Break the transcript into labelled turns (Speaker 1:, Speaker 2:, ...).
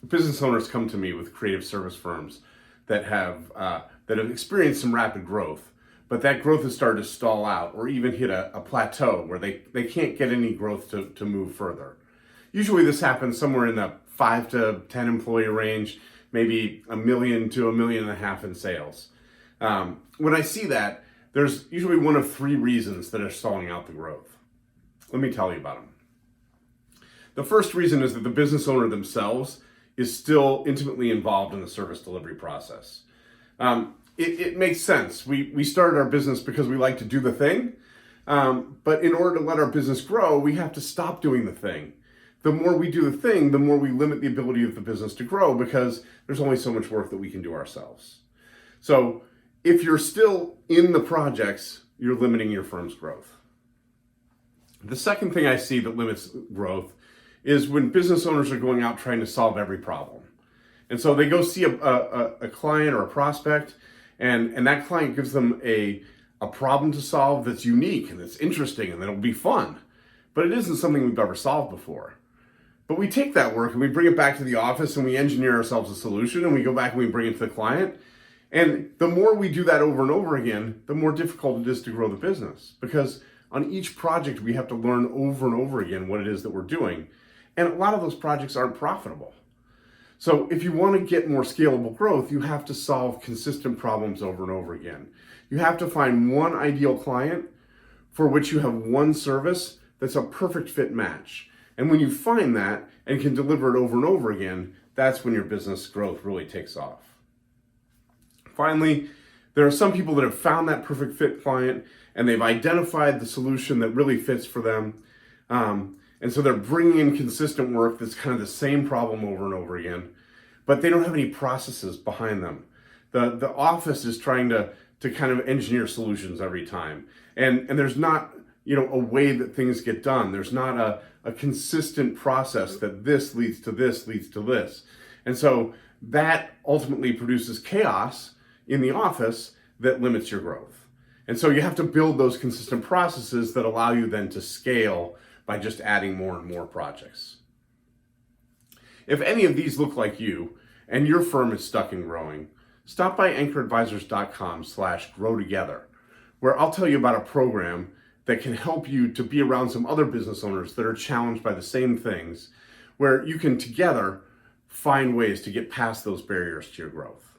Speaker 1: business owners come to me with creative service firms that have experienced some rapid growth, but that growth has started to stall out or even hit a plateau where they can't get any growth to move further. Usually this happens somewhere in the 5 to 10 employee range, maybe $1 million to $1.5 million in sales. When I see that, there's usually one of 3 reasons that are stalling out the growth. Let me tell you about them. The first reason is that the business owner themselves is still intimately involved in the service delivery process. It makes sense. We started our business because we like to do the thing, but in order to let our business grow, we have to stop doing the thing. The more we do the thing, the more we limit the ability of the business to grow because there's only so much work that we can do ourselves. So if you're still in the projects, you're limiting your firm's growth. The second thing I see that limits growth is when business owners are going out trying to solve every problem. And so they go see a client or a prospect, and that client gives them a problem to solve that's unique and that's interesting and that'll be fun. But it isn't something we've ever solved before. But we take that work and we bring it back to the office and we engineer ourselves a solution and we go back and we bring it to the client. And the more we do that over and over again, the more difficult it is to grow the business. Because on each project, we have to learn over and over again what it is that we're doing. And a lot of those projects aren't profitable. So if you want to get more scalable growth, you have to solve consistent problems over and over again. You have to find one ideal client for which you have one service that's a perfect fit match. And when you find that and can deliver it over and over again, that's when your business growth really takes off. Finally, there are some people that have found that perfect fit client and they've identified the solution that really fits for them. And so they're bringing in consistent work that's kind of the same problem over and over again, but they don't have any processes behind them. The office is trying to kind of engineer solutions every time. And there's not, a way that things get done. There's not a consistent process that this leads to this, leads to this. And so that ultimately produces chaos in the office that limits your growth. And so you have to build those consistent processes that allow you then to scale by just adding more and more projects. If any of these look like you and your firm is stuck in growing, stop by anchoradvisors.com/grow together, where I'll tell you about a program that can help you to be around some other business owners that are challenged by the same things, where you can together find ways to get past those barriers to your growth.